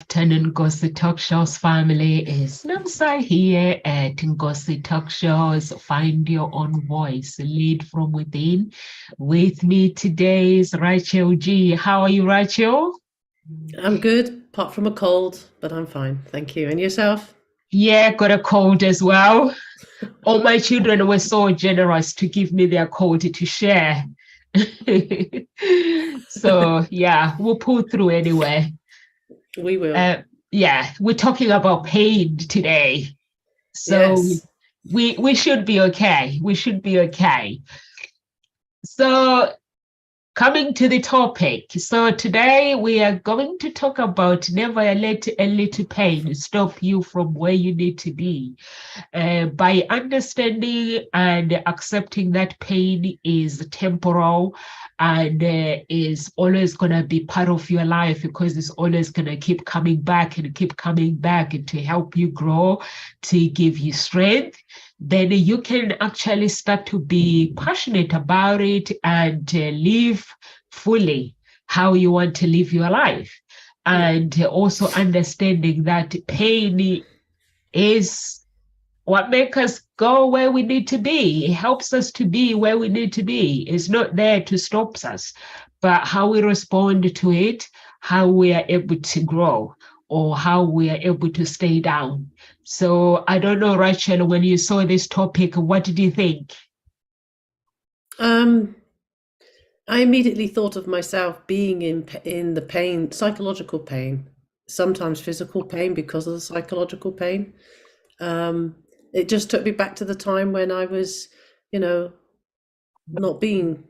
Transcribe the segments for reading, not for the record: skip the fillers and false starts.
Afternoon Ngozi Talk Shows family. Is Namsa here at Ngozi Talk Shows. Find your own voice, lead from within. With me today is Rachel G. How are you, Rachel? I'm good, apart from a cold, but I'm fine. Thank you. And yourself? Yeah, got a cold as well. All my children were so generous to give me their cold to share. So yeah, we'll pull through anyway. We will. Uh, yeah, we're talking about pain today. So Yes. we should be okay. We should be okay. So coming to the topic. So today we are going to talk about never let a little pain stop you from where you need to be. By understanding and accepting that pain is temporal and is always going to be part of your life because it's always going to keep coming back and keep coming back and to help you grow, to give you strength, then you can actually start to be passionate about it and live fully how you want to live your life. Yeah. And also understanding that pain is what makes us go where we need to be. It helps us to be where we need to be. It's not there to stop us, but how we respond to it, how we are able to grow, or how we are able to stay down. So I don't know, Rachel, when you saw this topic, what did you think? Um, I immediately thought of myself being in the pain, psychological pain, sometimes physical pain because of the psychological pain. Um, it just took me back to the time when I was, you know, not being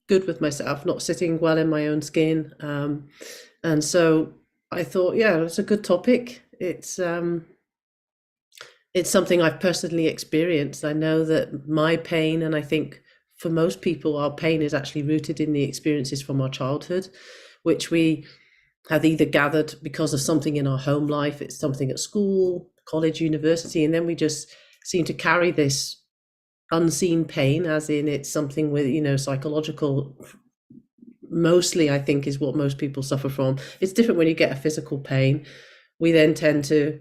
good with myself, not sitting well in my own skin. And so I thought, yeah, it's a good topic. It's something I've personally experienced. I know that my pain, and I think for most people, our pain is actually rooted in the experiences from our childhood, which we have either gathered because of something in our home life, it's something at school, college, university, and then we just seem to carry this unseen pain, as in it's something with, psychological, mostly I think is what most people suffer from. It's different when you get a physical pain. We then tend to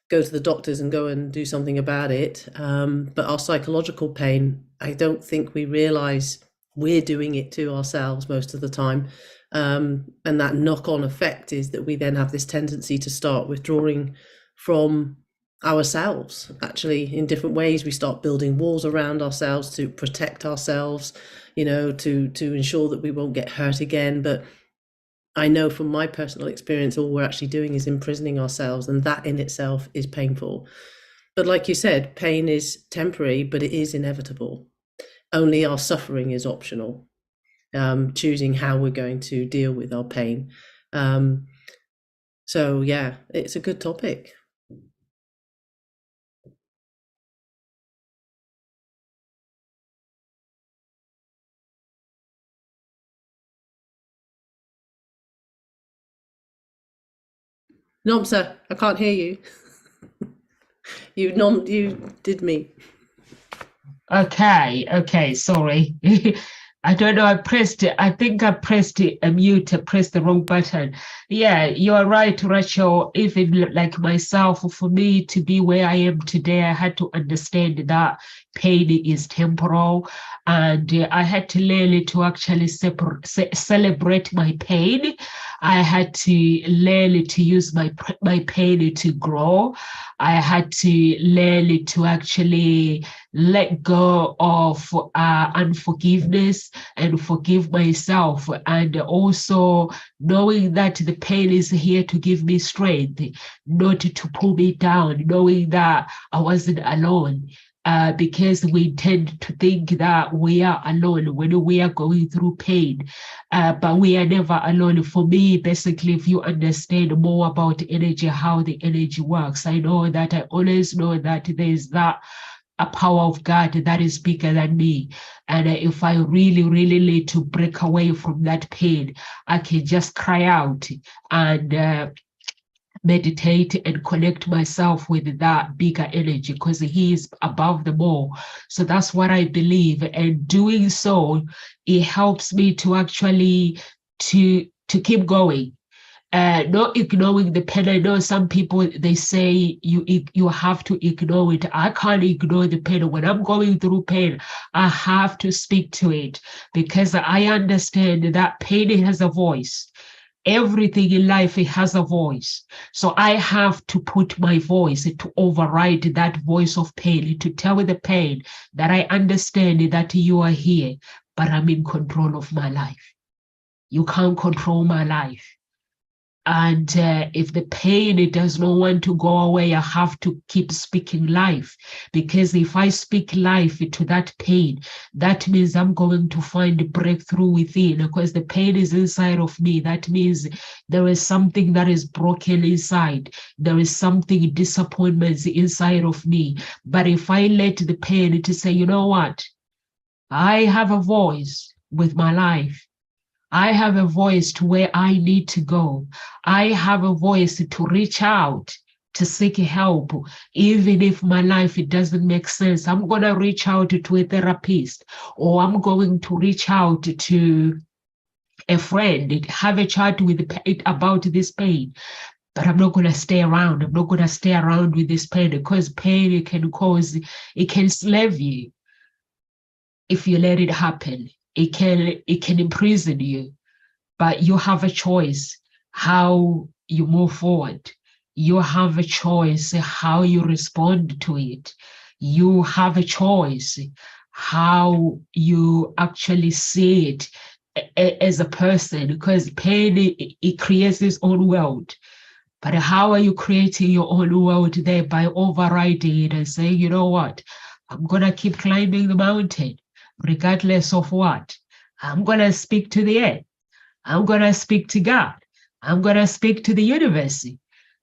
go to the doctors and go and do something about it. But our psychological pain, I don't think we realize we're doing it to ourselves most of the time. And that knock-on effect is that we then have this tendency to start withdrawing from ourselves. Actually, in different ways, we start building walls around ourselves to protect ourselves, to ensure that we won't get hurt again. But I know from my personal experience, all we're actually doing is imprisoning ourselves, and that in itself is painful. But like you said, pain is temporary, but it is inevitable. Only our suffering is optional, choosing how we're going to deal with our pain. Um, so, yeah, it's a good topic. Nomsa, I can't hear you. You did me. Okay, sorry. I don't know. I pressed it. I think I pressed it, a mute, I pressed the wrong button. Yeah, you are right, Rachel. Even like myself, for me to be where I am today, I had to understand that pain is temporal, and I had to learn to actually celebrate my pain. I had to learn to use my pain to grow. I had to learn to actually let go of unforgiveness and forgive myself. And also knowing that the pain is here to give me strength, not to pull me down, knowing that I wasn't alone. Because we tend to think that we are alone when we are going through pain, but we are never alone. For me, basically, if you understand more about energy, how the energy works, I always know that there's that a power of God that is bigger than me. And if I really, really need to break away from that pain, I can just cry out and meditate and connect myself with that bigger energy because he is above them all. So that's what I believe. And doing so, it helps me to actually to keep going not ignoring the pain. I know some people, they say you have to ignore it. I can't ignore the pain. When I'm going through pain, I have to speak to it, because I understand that pain has a voice. Everything in life, it has a voice. So I have to put my voice to override that voice of pain, to tell the pain that I understand that you are here, but I'm in control of my life. You can't control my life. And if the pain, it does not want to go away, I have to keep speaking life. Because if I speak life to that pain, that means I'm going to find a breakthrough within, because the pain is inside of me. That means there is something that is broken inside. There is something, disappointments inside of me. But if I let the pain to say, you know what? I have a voice with my life. I have a voice to where I need to go. I have a voice to reach out, to seek help. Even if my life, it doesn't make sense, I'm going to reach out to a therapist, or I'm going to reach out to a friend, have a chat with it about this pain. But I'm not going to stay around. I'm not going to stay around with this pain, because pain, it can slave you if you let it happen. It can imprison you, but you have a choice how you move forward. You have a choice how you respond to it. You have a choice how you actually see it as a person, because pain, it creates its own world. But how are you creating your own world there? By overriding it and saying, you know what, I'm going to keep climbing the mountain regardless of what. I'm going to speak to the earth. I'm going to speak to God. I'm going to speak to the universe.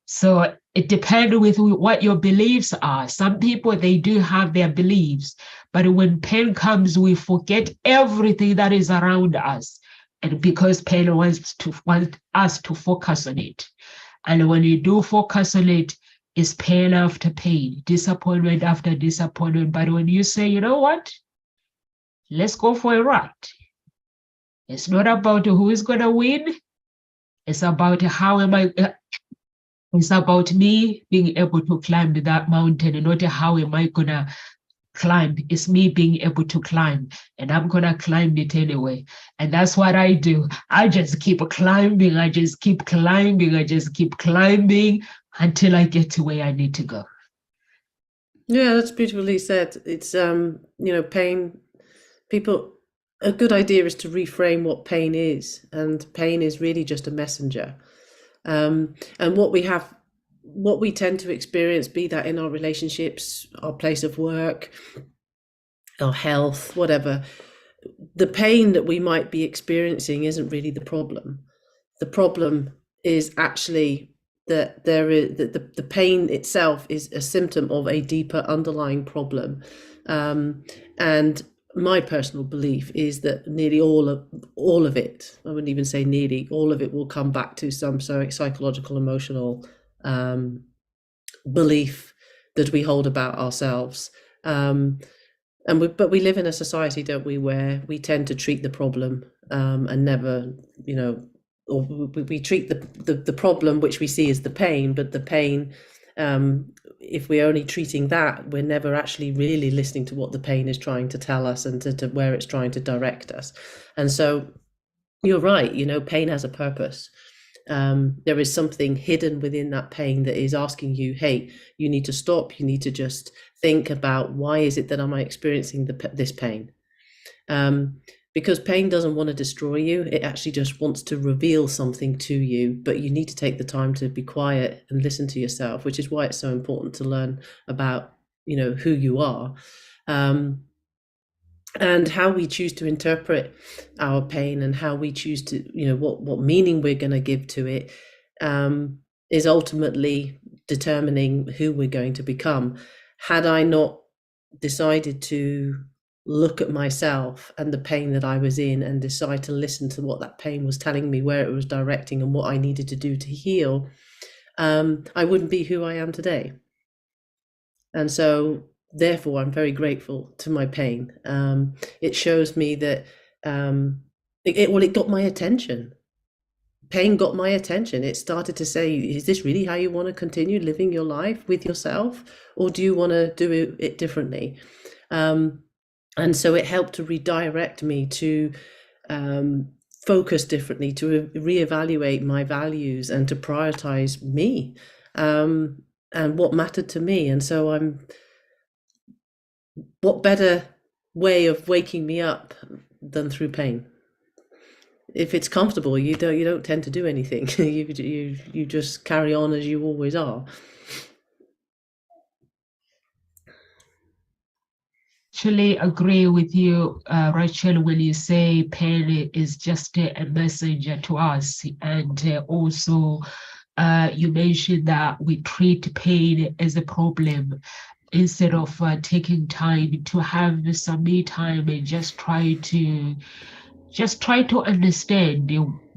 So it depends with what your beliefs are. Some people, they do have their beliefs, but when pain comes, we forget everything that is around us. And because pain wants us to focus on it. And when you do focus on it, it's pain after pain, disappointment after disappointment. But when you say, you know what, let's go for a ride. It's not about who is going to win. It's about it's about me being able to climb that mountain, and not how am I going to climb. It's me being able to climb, and I'm going to climb it anyway. And that's what I do. I just keep climbing. I just keep climbing. I just keep climbing until I get to where I need to go. Yeah, that's beautifully said. It's pain. People, a good idea is to reframe what pain is, and pain is really just a messenger. And what we tend to experience, be that in our relationships, our place of work, our health, whatever, the pain that we might be experiencing isn't really the problem. The problem is actually that the pain itself is a symptom of a deeper underlying problem. And my personal belief is that nearly all of it, I wouldn't even say nearly, all of it will come back to some psychological, emotional belief that we hold about ourselves. But we live in a society, don't we, where we tend to treat the problem and never, or we treat the problem, which we see as the pain, but the pain, if we're only treating that, we're never actually really listening to what the pain is trying to tell us and to where it's trying to direct us. And so you're right, pain has a purpose. There is something hidden within that pain that is asking you, hey, you need to stop. You need to just think about, why is it that I'm experiencing this pain? Because pain doesn't want to destroy you. It actually just wants to reveal something to you, but you need to take the time to be quiet and listen to yourself, which is why it's so important to learn about, who you are. And how we choose to interpret our pain, and how we choose to, what meaning we're going to give to it, is ultimately determining who we're going to become. Had I not decided to look at myself and the pain that I was in, and decide to listen to what that pain was telling me, where it was directing, and what I needed to do to heal, I wouldn't be who I am today. And so therefore, I'm very grateful to my pain. It shows me that it got my attention. pain got my attention. It started to say, is this really how you want to continue living your life with yourself, or do you want to do it differently? And so it helped to redirect me to focus differently, to reevaluate my values, and to prioritize me, and what mattered to me. And so what better way of waking me up than through pain? If it's comfortable, you don't tend to do anything. You just carry on as you always are. Actually agree with you, Rachel, when you say pain is just a messenger to us. And also, you mentioned that we treat pain as a problem instead of taking time to have some me time and just try to understand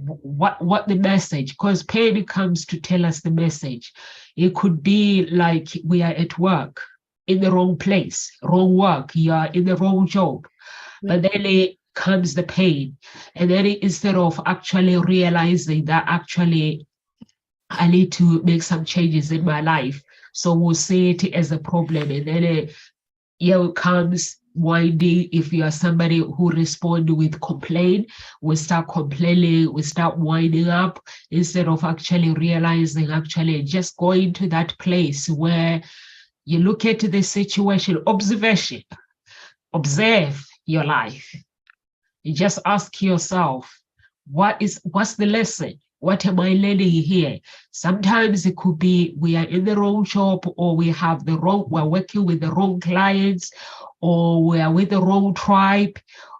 what the message, because pain comes to tell us the message. It could be like we are at work in the wrong place, wrong work, you are in the wrong job, but then it comes the pain, and then instead of actually realizing that actually I need to make some changes in my life, so we'll see it as a problem, and then it comes winding. If you are somebody who respond with complaint, we start complaining, we start winding up, instead of actually realizing, actually just going to that place where you look at the situation, observation, observe your life. You just ask yourself, what's the lesson? What am I learning here? Sometimes it could be we are in the wrong job, or we're working with the wrong clients, or we are with the wrong tribe,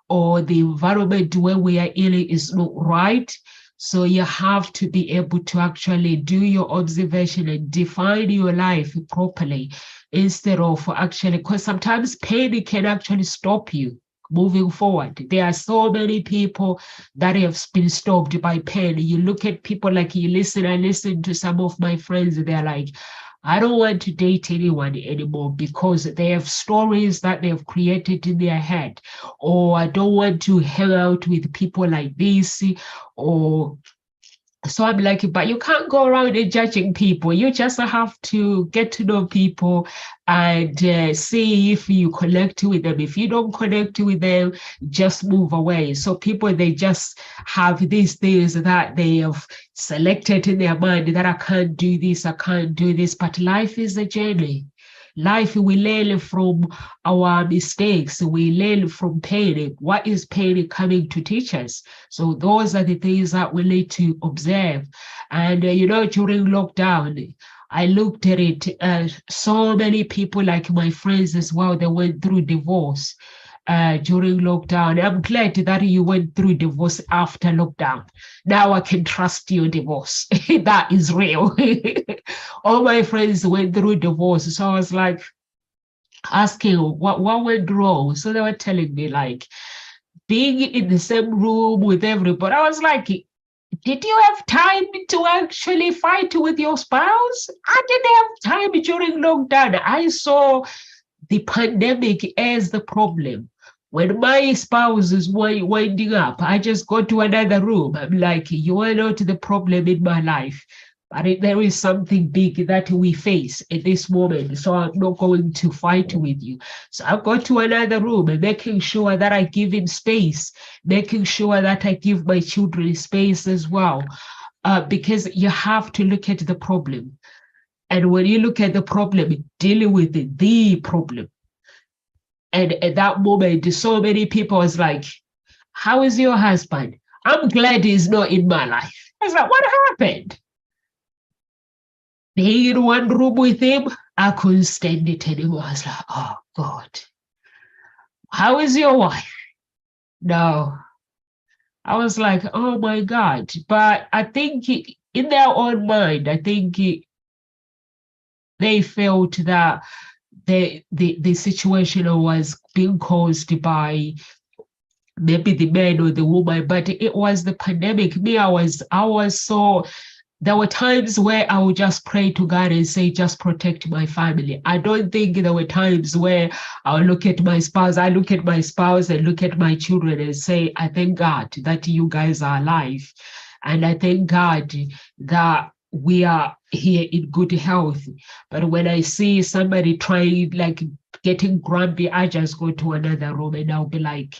or the environment where we are in is not right. So you have to be able to actually do your observation and define your life properly, instead of actually, because sometimes pain can actually stop you moving forward. There are so many people that have been stopped by pain. You look at people, like I listen to some of my friends, they're like, I don't want to date anyone anymore because they have stories that they've created in their head, or I don't want to hang out with people like this, or so I'm like, but you can't go around and judging people. You just have to get to know people and see if you connect with them. If you don't connect with them, just move away. So people, they just have these things that they have selected in their mind, that I can't do this, I can't do this. But life is a journey. Life, we learn from our mistakes, we learn from pain. What is pain coming to teach us? So those are the things that we need to observe. And during lockdown, I looked at it, so many people, like my friends as well, they went through divorce during lockdown. I'm glad that you went through divorce after lockdown. Now I can trust your divorce. That is real. All my friends went through divorce. So I was like asking what went wrong. So they were telling me, like, being in the same room with everybody. I was like, did you have time to actually fight with your spouse? I didn't have time during lockdown. I saw the pandemic as the problem. When my spouse is winding up, I just go to another room. I'm like, you are not the problem in my life, but there is something big that we face at this moment. So I'm not going to fight with you. So I go to another room and making sure that I give him space, making sure that I give my children space as well. Because you have to look at the problem. And when you look at the problem, dealing with the problem. And at that moment, so many people was like, how is your husband? I'm glad he's not in my life. I was like, what happened? Being in one room with him, I couldn't stand it anymore. I was like, oh God. How is your wife? No. I was like, oh my God. But I think in their own mind, I think they felt that the situation was being caused by maybe the man or the woman, but it was the pandemic. Me, I was so, there were times where I would just pray to God and say, just protect my family. I don't think there were times where I would look at my spouse. I look at my spouse and look at my children and say, I thank God that you guys are alive. And I thank God that we are here in good health. But when I see somebody trying, like getting grumpy, I just go to another room and I'll be like,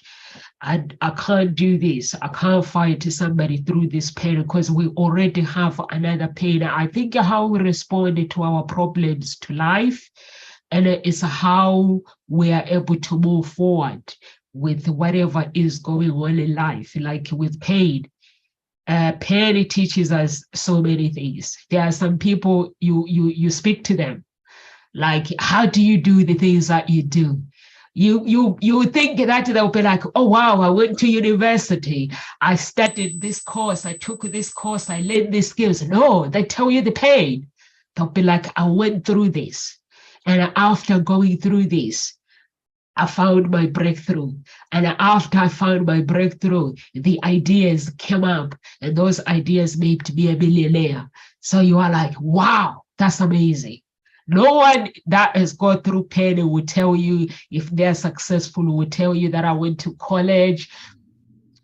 I can't do this. I can't fight somebody through this pain because we already have another pain. I think how we respond to our problems to life, and it's how we are able to move forward with whatever is going on in life, like with pain. Pain teaches us so many things. There are some people you speak to them, like, how do you do the things that you do? You think that they'll be like, oh wow, I went to university, I studied this course, I took this course, I learned these skills. No, they tell you the pain. They'll be like, I went through this, and after going through this, I found my breakthrough. And after I found my breakthrough, the ideas came up, and those ideas made me a millionaire. So you are like, wow, that's amazing. No one that has gone through pain will tell you, if they're successful, will tell you that I went to college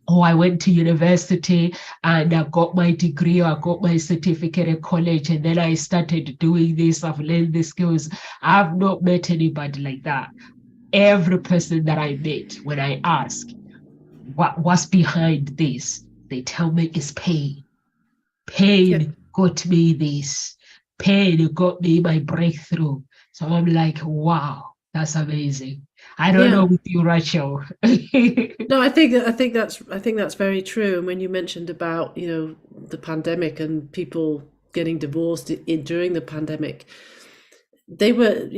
or I went to university and I got my degree or I got my certificate at college and then I started doing this, I've learned the skills. I've not met anybody like that. Every person that I met, when I ask what's behind this, they tell me it's pain. Pain got me this. Pain got me my breakthrough. So I'm like, wow, that's amazing. I don't know with you, Rachel. No, I think that's very true. And when you mentioned about, the pandemic and people getting divorced during the pandemic, they were,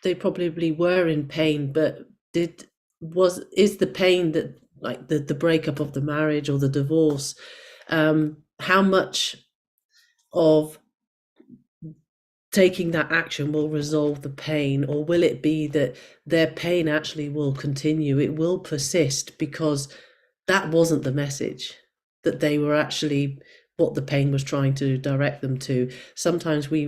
they probably were in pain, but is the pain that, like, the breakup of the marriage or the divorce, how much of taking that action will resolve the pain, or will it be that their pain actually will continue? It will persist because that wasn't the message that they were actually, what the pain was trying to direct them to. Sometimes we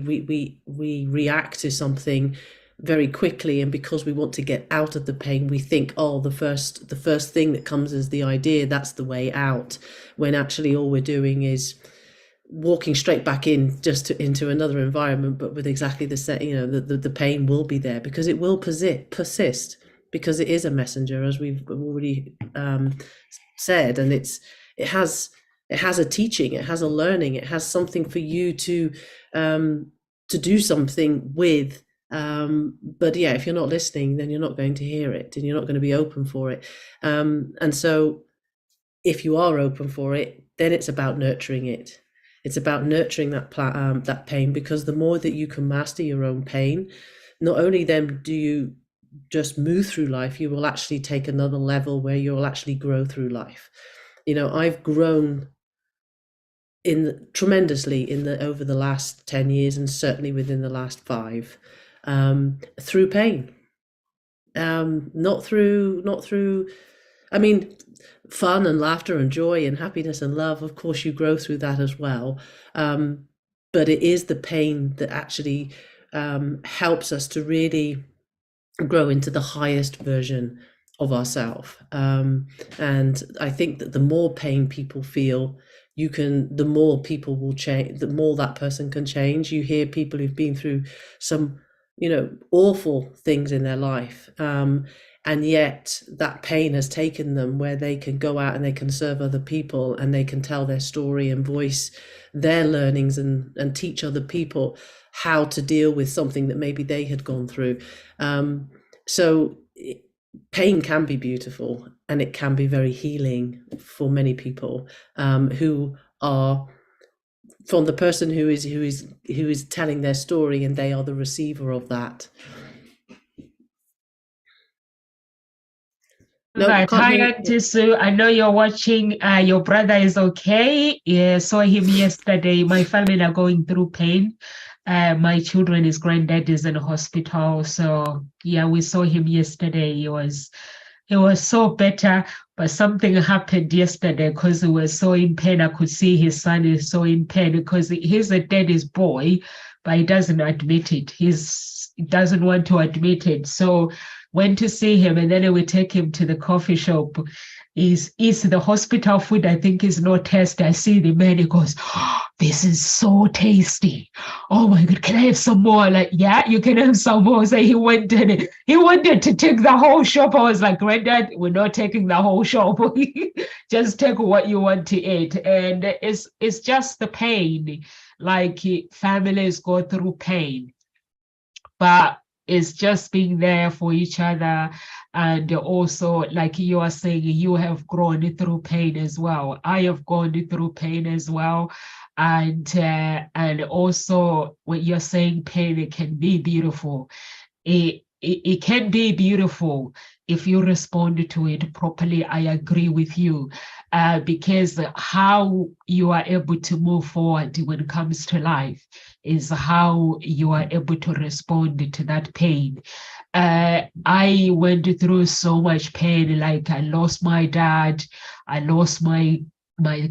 react to something very quickly, and because we want to get out of the pain, we think, oh, the first thing that comes is the idea, that's the way out, when actually all we're doing is walking straight back in, into another environment, but with exactly the same, the pain will be there because it will persist because it is a messenger, as we've already said, and it has a teaching, it has a learning, it has something for you to do something with. But yeah, if you're not listening, then you're not going to hear it, and you're not going to be open for it. And so if you are open for it, then it's about nurturing it. It's about nurturing that pain, because the more that you can master your own pain, not only then do you just move through life, you will actually take another level where you will actually grow through life. I've grown tremendously over the last 10 years, and certainly within the last 5, through pain. Not through, I mean, fun and laughter and joy and happiness and love, of course you grow through that as well, but it is the pain that actually helps us to really grow into the highest version of ourselves. And I think that the more pain people feel, the more people will change, the more that person can change. You hear people who've been through some awful things in their life, and yet that pain has taken them where they can go out and they can serve other people, and they can tell their story and voice their learnings and teach other people how to deal with something that maybe they had gone through. So pain can be beautiful, and it can be very healing for many people, who are, from the person who is telling their story, and they are the receiver of that. No, right. Hi, Auntie Sue. I know you're watching. Your brother is okay. Yeah, saw him yesterday. My family are going through pain. My children, his granddad is in a hospital. So yeah, we saw him yesterday. He was so better, but something happened yesterday because he was so in pain. I could see his son is so in pain because he's a daddy's boy, but he doesn't admit it. He doesn't want to admit it. So went to see him, and then we take him to the coffee shop. Is the hospital food, I think, is not tasty. I see the man, he goes, oh, this is so tasty. Oh my God, can I have some more? Like, yeah, you can have some more. So he wanted to take the whole shop. I was like, Granddad, we're not taking the whole shop. Just take what you want to eat. And it's just the pain. Like, families go through pain, but it's just being there for each other. And also, like you are saying, you have grown through pain as well. I have gone through pain as well. And also, when you're saying pain, it can be beautiful. It can be beautiful if you respond to it properly. I agree with you, because how you are able to move forward when it comes to life is how you are able to respond to that pain. I went through so much pain. Like, I lost my dad, I lost my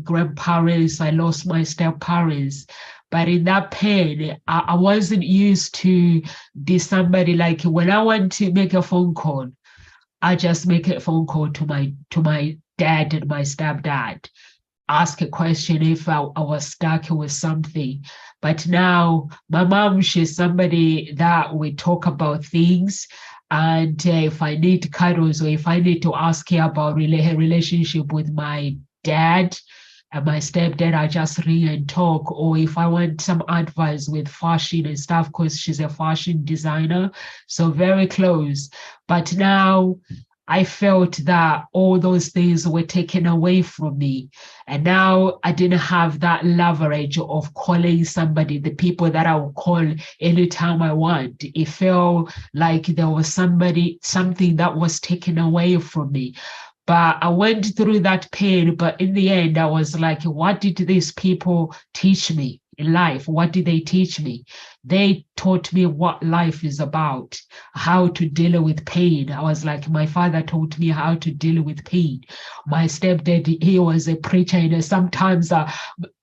grandparents, I lost my step-parents. But in that pain, I wasn't used to be somebody, like, when I want to make a phone call, I just make a phone call to my dad and my stepdad, ask a question if I was stuck with something. But now my mom, she's somebody that we talk about things. And if I need cuddles, or if I need to ask her about her relationship with my dad and my stepdad, I just ring and talk. Or if I want some advice with fashion and stuff, because she's a fashion designer, so very close. But now I felt that all those things were taken away from me. And now I didn't have that leverage of calling somebody, the people that I would call anytime I want. It felt like there was something that was taken away from me. But I went through that pain. But in the end, I was like, what did these people teach me in life? What did they teach me? They taught me what life is about, how to deal with pain. I was like, my father taught me how to deal with pain. My stepdad, he was a preacher, and sometimes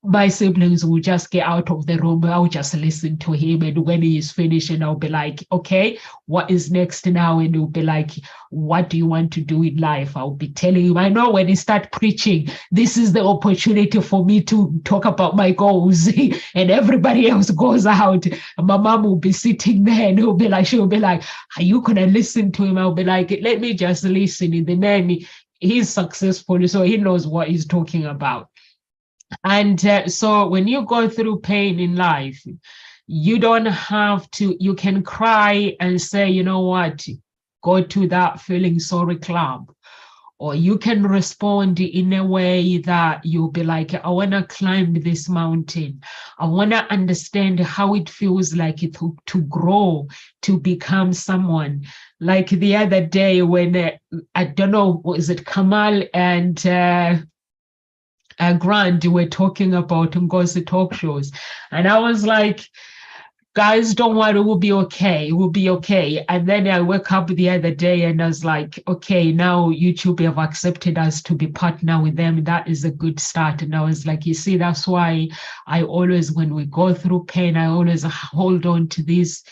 my siblings will just get out of the room. I'll just listen to him, and when he is finished, and I'll be like, okay, what is next now? And he'll be like, what do you want to do in life? I'll be telling him, I know when he start preaching, this is the opportunity for me to talk about my goals. And everybody else goes out. My mom will be sitting there, and she'll be like, are you gonna listen to him? I'll be like, let me just listen. And the man, he's successful, so he knows what he's talking about. And so when you go through pain in life, you don't have to, you can cry and say, you know what, go to that feeling sorry club. Or you can respond in a way that you'll be like, I want to climb this mountain. I want to understand how it feels like to grow, to become someone. Like the other day when, I don't know, was it Kamal and Grant were talking about Ngozi talk shows. And I was like, guys, don't worry, we'll be okay. We'll be okay. And then I woke up the other day and I was like, okay, now YouTube have accepted us to be partner with them. That is a good start. And I was like, you see, that's why I always, when we go through pain, I always hold on to this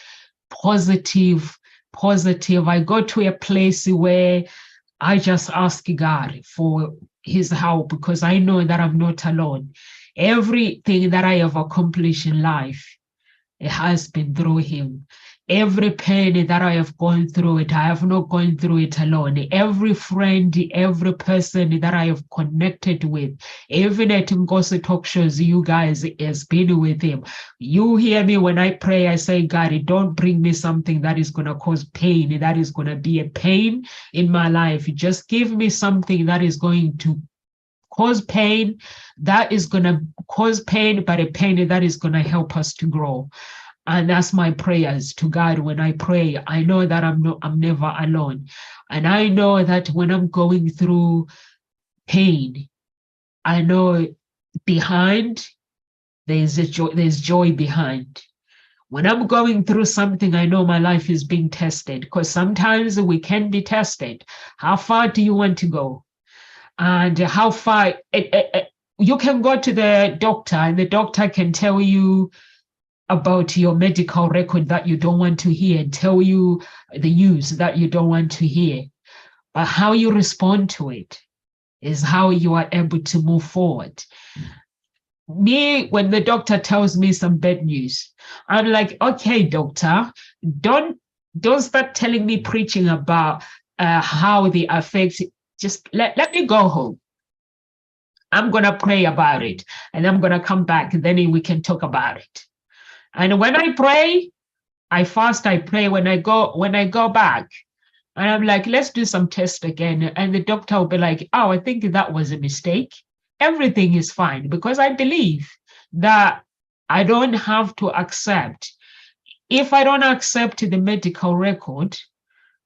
positive. I go to a place where I just ask God for his help, because I know that I'm not alone. Everything that I have accomplished in life, it has been through him. Every pain that I have gone through it, I have not gone through it alone. Every friend, every person that I have connected with, even at Ngozi talk shows, you guys has been with him. You hear me when I pray, I say, God, don't bring me something that is going to cause pain, that is going to be a pain in my life. Just give me something that is going to cause pain, that is going to cause pain, but a pain that is going to help us to grow. And that's my prayers to God. When I pray, I know that I'm never alone. And I know that when I'm going through pain, I know behind there's joy behind. When I'm going through something, I know my life is being tested, because sometimes we can be tested. How far do you want to go? And how far you can go to the doctor, and the doctor can tell you about your medical record that you don't want to hear and tell you the news that you don't want to hear. But how you respond to it is how you are able to move forward. Me, when the doctor tells me some bad news, I'm like, okay, doctor, don't start telling me preaching about how they affect. Just let me go home. I'm gonna pray about it, and I'm gonna come back, and then we can talk about it. And when I pray, I fast, I pray. When I go back, and I'm like, let's do some tests again, and the doctor will be like, oh, I think that was a mistake. Everything is fine, because I believe that I don't have to accept. If I don't accept the medical record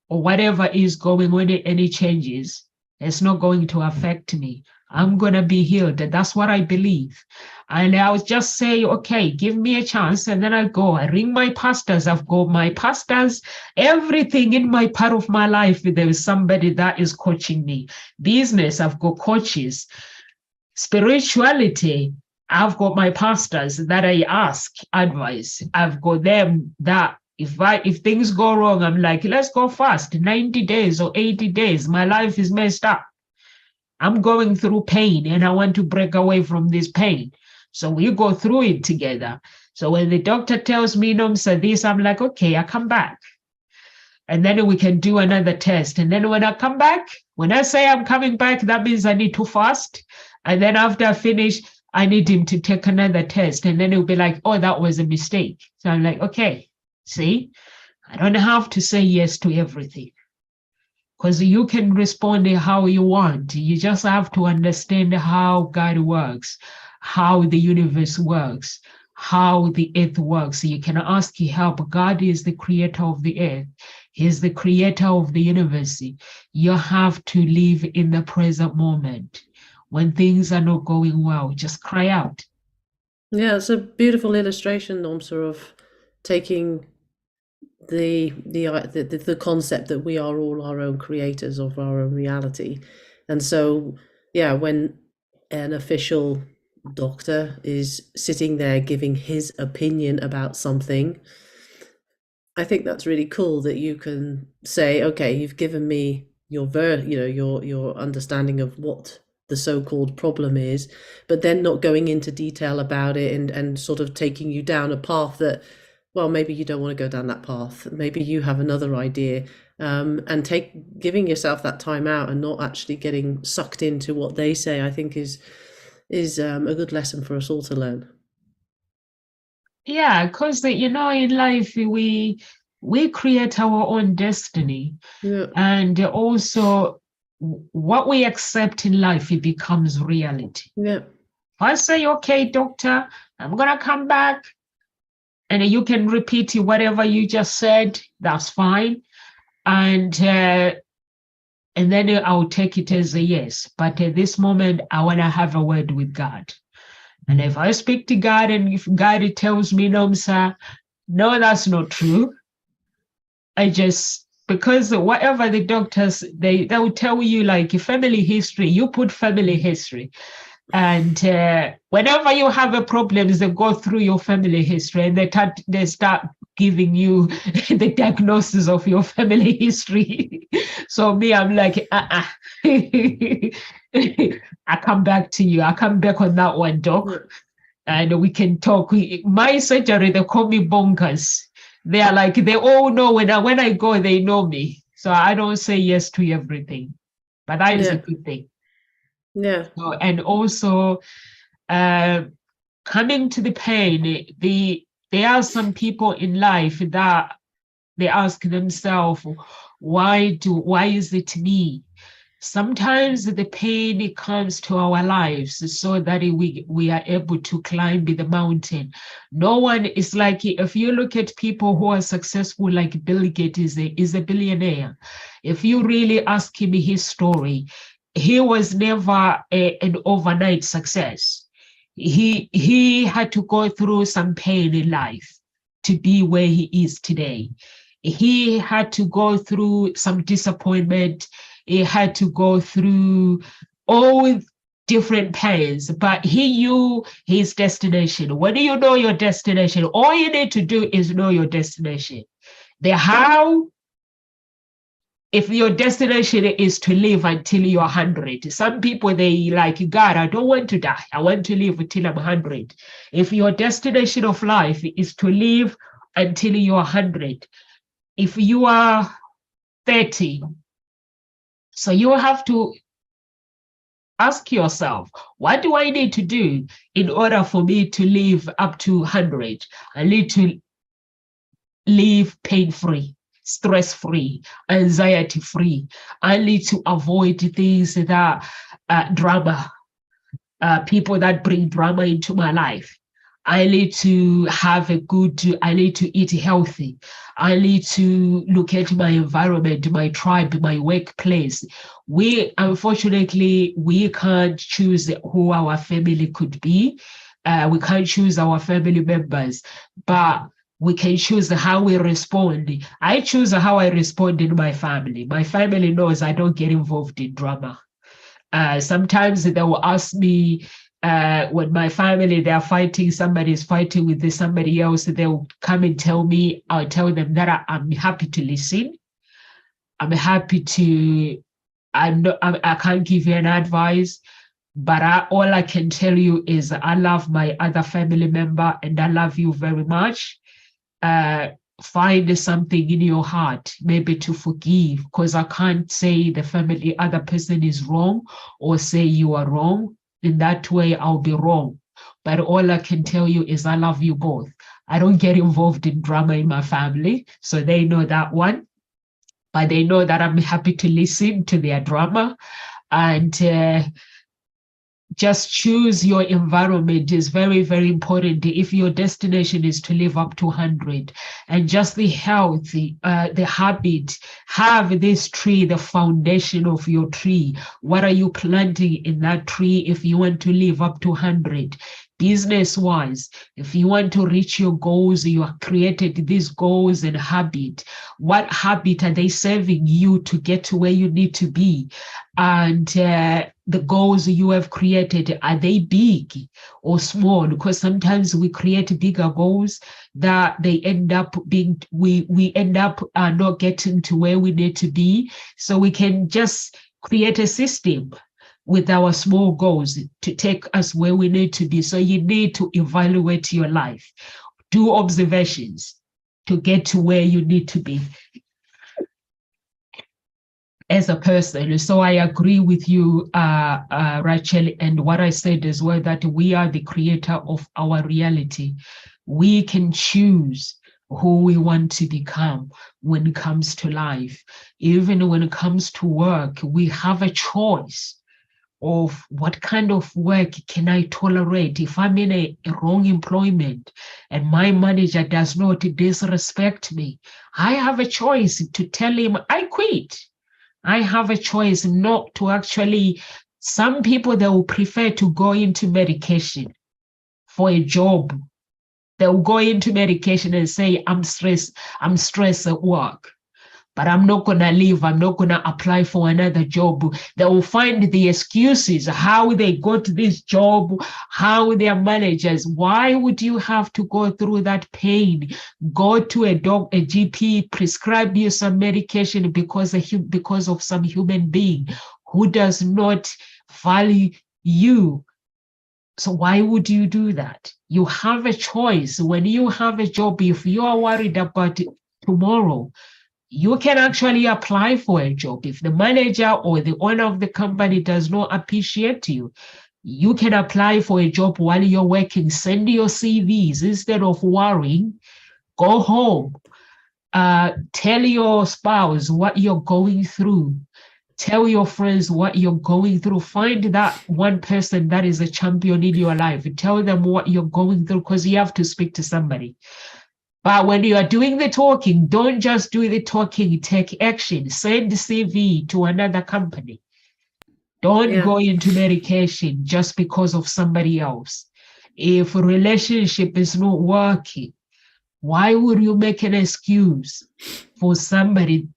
or whatever is going on, any changes, it's not going to affect me. I'm going to be healed. That's what I believe. And I would just say, okay, give me a chance. And then I go, I ring my pastors. I've got my pastors, everything in my part of my life. There is somebody that is coaching me. Business, I've got coaches. Spirituality, I've got my pastors that I ask advice. I've got them that if things go wrong, I'm like, let's go fast, 90 days or 80 days. My life is messed up. I'm going through pain and I want to break away from this pain. So we go through it together. So when the doctor tells me, Nomsa, this, I'm like, okay, I come back. And then we can do another test. And then when I come back, when I say I'm coming back, that means I need to fast. And then after I finish, I need him to take another test. And then he'll be like, oh, that was a mistake. So I'm like, okay, see, I don't have to say yes to everything. Because you can respond how you want. You just have to understand how God works, how the universe works, how the earth works. You can ask help. God is the creator of the earth. He's the creator of the universe. You have to live in the present moment. When things are not going well, just cry out. Yeah, it's a beautiful illustration, Nomsa, of taking the concept that we are all our own creators of our own reality. And so, yeah, when an official doctor is sitting there giving his opinion about something, I think that's really cool that you can say, okay, you've given me your understanding of what the so-called problem is, but then not going into detail about it and sort of taking you down a path that, well, maybe you don't want to go down that path. Maybe you have another idea, and giving yourself that time out and not actually getting sucked into what they say, I think is a good lesson for us all to learn. Yeah, because in life we create our own destiny, Yeah. and also what we accept in life, it becomes reality. Yeah. If I say, okay, doctor, I'm gonna come back, and you can repeat whatever you just said, that's fine, and then I'll take it as a yes. But at this moment, I want to have a word with God. And if I speak to God and if God tells me, no, sir, no, that's not true, because whatever the doctors, they will tell you, like family history, you put family history. And whenever you have a problem, they go through your family history and they start giving you the diagnosis of your family history. So me, I'm like, I come back to you. I come back on that one, doc. And we can talk. My surgery, they call me bonkers. They are like, they all know when I go, they know me. So I don't say yes to everything. But that is a good thing. Yeah. So, and also coming to the pain, there are some people in life that they ask themselves, why is it me? Sometimes the pain comes to our lives so that we are able to climb the mountain. No one is like, if you look at people who are successful, like Bill Gates is a billionaire. If you really ask him his story, he was never an overnight success. He had to go through some pain in life to be where he is today. He had to go through some disappointment. He had to go through all different paths, but he knew his destination. When you know your destination, all you need to do is know your destination. The how, if your destination is to live until you're 100, some people, they like, God, I don't want to die. I want to live until I'm 100. If your destination of life is to live until you're 100, if you are 30, so you have to ask yourself, what do I need to do in order for me to live up to 100? I need to live pain-free, stress-free, anxiety-free. I need to avoid things that drama, people that bring drama into my life. I need to have I need to eat healthy. I need to look at my environment, my tribe, my workplace. Unfortunately, we can't choose who our family could be. We can't choose our family members, but we can choose how we respond. I choose how I respond in my family. My family knows I don't get involved in drama. Sometimes they will ask me, when my family, they're fighting, somebody's fighting with somebody else, they'll come and tell me, I'll tell them that I'm happy to listen. I'm happy to, I can't give you an advice, but all I can tell you is I love my other family member and I love you very much. Find something in your heart, maybe to forgive, because I can't say the other person is wrong or say you are wrong. In that way, I'll be wrong. But all I can tell you is I love you both. I don't get involved in drama in my family, so they know that one. But they know that I'm happy to listen to their drama. And just choose your environment is very, very important if your destination is to live up to 100. And just the health, the habit, have this tree, the foundation of your tree. What are you planting in that tree if you want to live up to 100? Business-wise, if you want to reach your goals, you have created these goals and habit. What habit are they serving you to get to where you need to be? And the goals you have created, are they big or small? Because sometimes we create bigger goals that they end up being, we end up not getting to where we need to be. So we can just create a system with our small goals to take us where we need to be. So you need to evaluate your life, do observations to get to where you need to be as a person. So I agree with you, Rachel, and what I said as well, that we are the creator of our reality. We can choose who we want to become when it comes to life. Even when it comes to work, we have a choice of what kind of work can I tolerate. If I'm in a wrong employment and my manager does not disrespect me, I have a choice to tell him I quit. I have a choice not to actually, some people, they will prefer to go into medication for a job. They'll go into medication and say, I'm stressed at work, but I'm not going to leave. I'm not going to apply for another job. They will find the excuses, how they got this job, how their managers. Why would you have to go through that pain? Go to a GP, prescribe you some medication because of some human being who does not value you. So why would you do that? You have a choice. When you have a job, if you are worried about tomorrow, you can actually apply for a job. If the manager or the owner of the company does not appreciate you, you can apply for a job while you're working. Send your CVs instead of worrying. Go home. Tell your spouse what you're going through. Tell your friends what you're going through. Find that one person that is a champion in your life. Tell them what you're going through, because you have to speak to somebody. But when you are doing the talking, don't just do the talking, take action. Send the CV to another company. Don't go into medication just because of somebody else. If a relationship is not working, why would you make an excuse for somebody?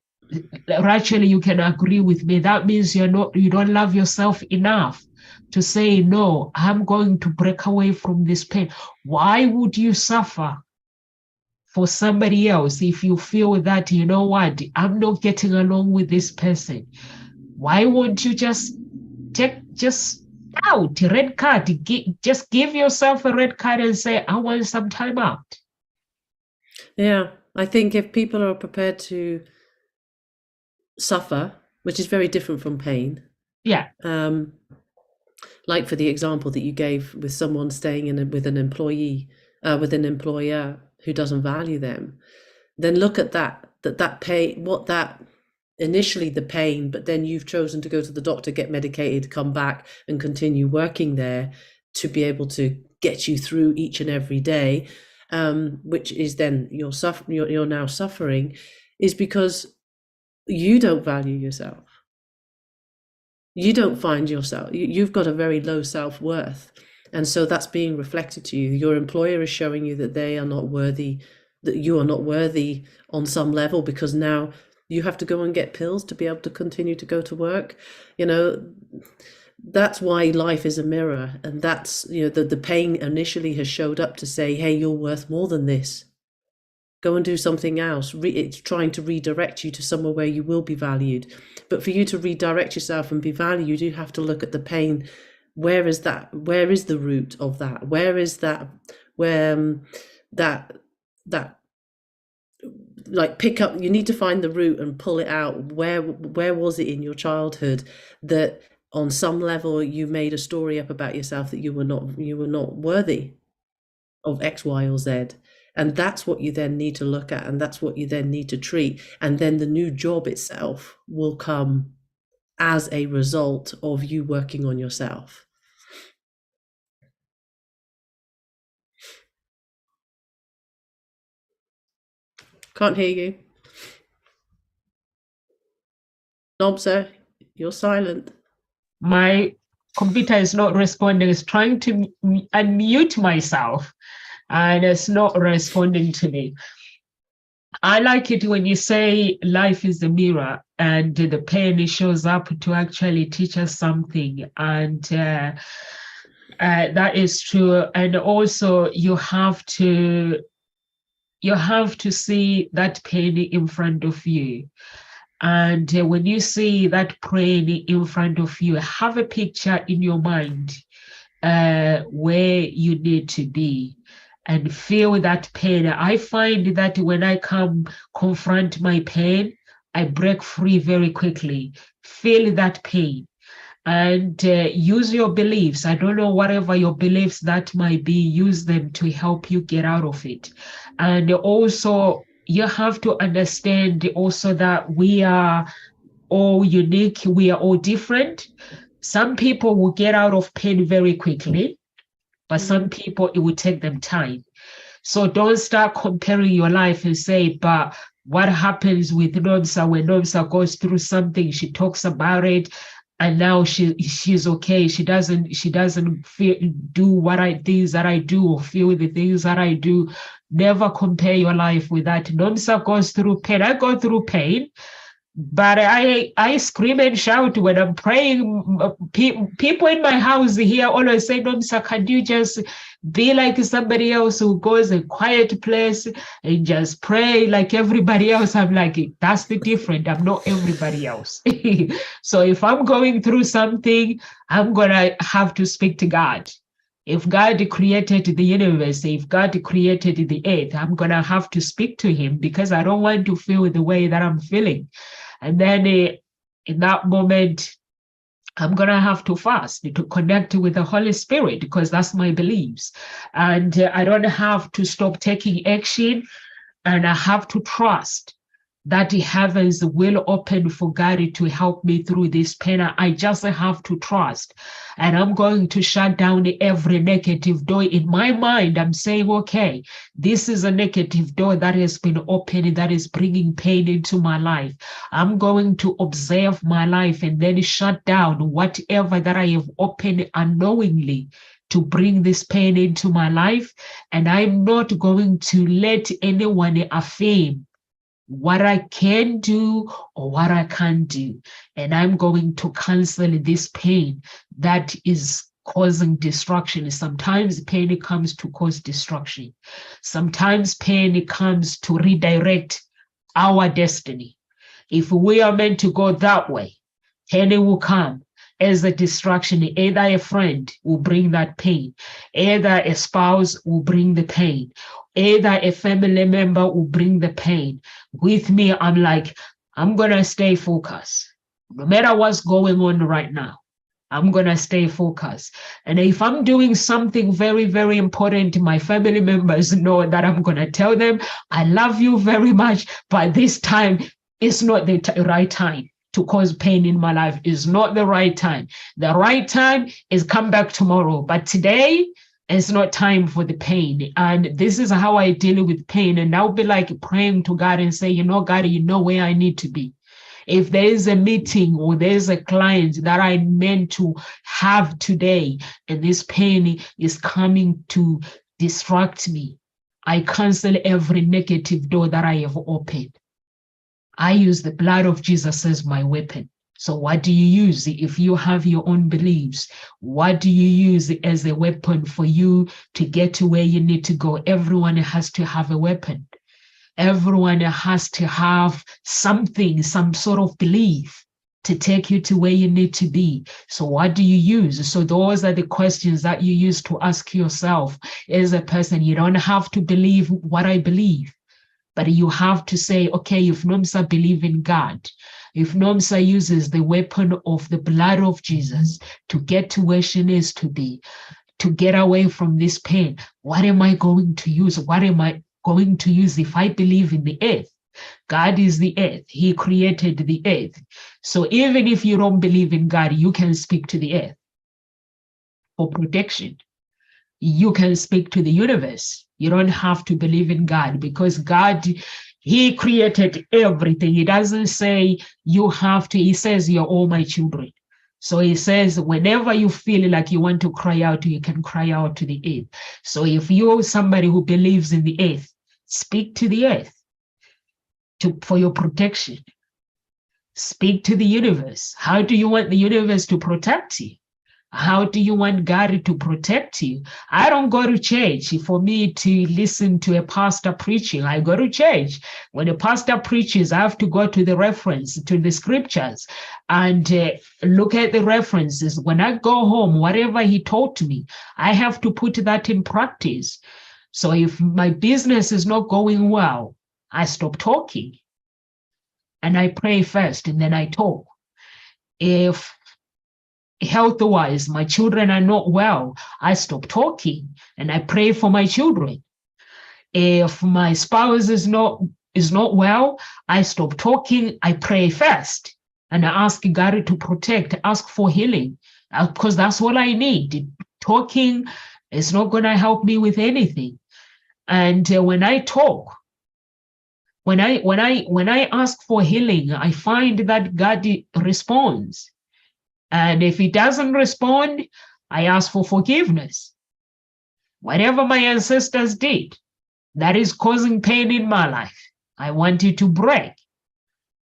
Actually, you can agree with me. That means you don't love yourself enough to say, no, I'm going to break away from this pain. Why would you suffer for somebody else if you feel that, you know what, I'm not getting along with this person? Why won't you just out, red card, just give yourself a red card and say, I want some time out? Yeah, I think if people are prepared to suffer, which is very different from pain. Yeah. Like for the example that you gave with someone staying with an employee, with an employer who doesn't value them, then look at that pain, what that initially the pain, but then you've chosen to go to the doctor, get medicated, come back and continue working there to be able to get you through each and every day, which is then you're now suffering, is because you don't value yourself. You don't find yourself, you've got a very low self-worth. And so that's being reflected to you. Your employer is showing you that they are not worthy, that you are not worthy on some level, because now you have to go and get pills to be able to continue to go to work. You know, that's why life is a mirror. And that's, you know, the pain initially has showed up to say, hey, you're worth more than this. Go and do something else. It's trying to redirect you to somewhere where you will be valued. But for you to redirect yourself and be valued, you have to look at the pain. Where is that? Where is the root of that? Where is that? Where that like pick up, you need to find the root and pull it out. Where was it in your childhood that on some level you made a story up about yourself that you were not worthy of X, Y, or Z? And that's what you then need to look at, and that's what you then need to treat. And then the new job itself will come as a result of you working on yourself. Can't hear you. Nobsa, you're silent. My computer is not responding. It's trying to unmute myself, and it's not responding to me. I like it when you say life is a mirror and the pain shows up to actually teach us something. And that is true. And also you have to see that pain in front of you. And when you see that pain in front of you, have a picture in your mind where you need to be and feel that pain. I find that when I confront my pain, I break free very quickly. Feel that pain and use your beliefs. I don't know, whatever your beliefs that might be, use them to help you get out of it. And also, you have to understand also that we are all unique. We are all different. Some people will get out of pain very quickly, but some people, it will take them time. So don't start comparing your life and say, but what happens with Nobsa when Nobsa goes through something, she talks about it, and now she's okay. She doesn't do things that I do or feel the things that I do. Never compare your life with that. Nobsa goes through pain. I go through pain, but I scream and shout when I'm praying. People in my house here always say, Nobsa, can you just be like somebody else who goes a quiet place and just pray like everybody else? I'm like, that's the difference. I'm not everybody else. So if I'm going through something, I'm going to have to speak to God. If God created the universe, if God created the earth, I'm going to have to speak to him because I don't want to feel the way that I'm feeling. And then in that moment, I'm going to have to fast to connect with the Holy Spirit because that's my beliefs. And I don't have to stop taking action, and I have to trust that the heavens will open for God to help me through this pain. I just have to trust. And I'm going to shut down every negative door in my mind. I'm saying, okay, this is a negative door that has been opened that is bringing pain into my life. I'm going to observe my life and then shut down whatever that I have opened unknowingly to bring this pain into my life. And I'm not going to let anyone affirm what I can do or what I can't do. And I'm going to cancel this pain that is causing destruction. Sometimes pain comes to cause destruction. Sometimes pain comes to redirect our destiny. If we are meant to go that way, pain will come as a distraction. Either a friend will bring that pain, either a spouse will bring the pain, either a family member will bring the pain. With me, I'm like, I'm going to stay focused. No matter what's going on right now, I'm going to stay focused. And if I'm doing something very, very important, my family members know that I'm going to tell them, I love you very much, but this time it's not the right time to cause pain in my life. Is not the right time. The right time is come back tomorrow. But today, it's not time for the pain. And this is how I deal with pain. And I'll be like praying to God and say, God, you know where I need to be. If there is a meeting or there's a client that I meant to have today, and this pain is coming to distract me, I cancel every negative door that I have opened. I use the blood of Jesus as my weapon. So what do you use if you have your own beliefs? What do you use as a weapon for you to get to where you need to go? Everyone has to have a weapon. Everyone has to have something, some sort of belief to take you to where you need to be. So what do you use? So those are the questions that you use to ask yourself as a person. You don't have to believe what I believe, but you have to say, okay, if Nomsa believe in God, if Nomsa uses the weapon of the blood of Jesus to get to where she needs to be, to get away from this pain, what am I going to use? What am I going to use if I believe in the earth? God is the earth. He created the earth. So even if you don't believe in God, you can speak to the earth for protection. You can speak to the universe. You don't have to believe in God, because God, He created everything. He doesn't say you have to. He says, you're all my children. So He says, whenever you feel like you want to cry out, you can cry out to the earth. So if you're somebody who believes in the earth, speak to the earth for your protection. Speak to the universe. How do you want the universe to protect you? How do you want God to protect you? I don't go to church for me to listen to a pastor preaching. I go to church. When a pastor preaches, I have to go to the reference, to the scriptures, and look at the references. When I go home, whatever he taught me, I have to put that in practice. So if my business is not going well, I stop talking and I pray first and then I talk. If health-wise, my children are not well, I stop talking and I pray for my children. If my spouse is not well, I stop talking, I pray first, and I ask God to protect, ask for healing, because that's all I need. Talking is not going to help me with anything. And when I talk, when I ask for healing, I find that God responds. And if He doesn't respond, I ask for forgiveness. Whatever my ancestors did that is causing pain in my life, I want it to break.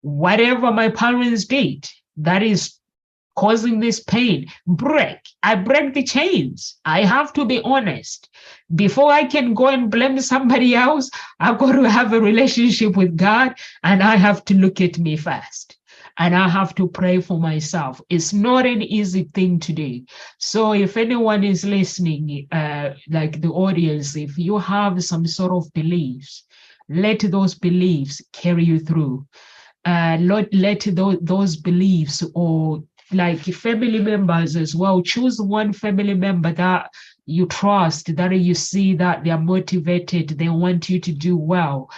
Whatever my parents did that is causing this pain, break. I break the chains. I have to be honest. Before I can go and blame somebody else, I've got to have a relationship with God, and I have to look at me first. And I have to pray for myself. It's not an easy thing to do. So if anyone is listening, like the audience, if you have some sort of beliefs, let those beliefs carry you through. Let those beliefs, or like family members as well, choose one family member that you trust, that you see that they are motivated, they want you to do well,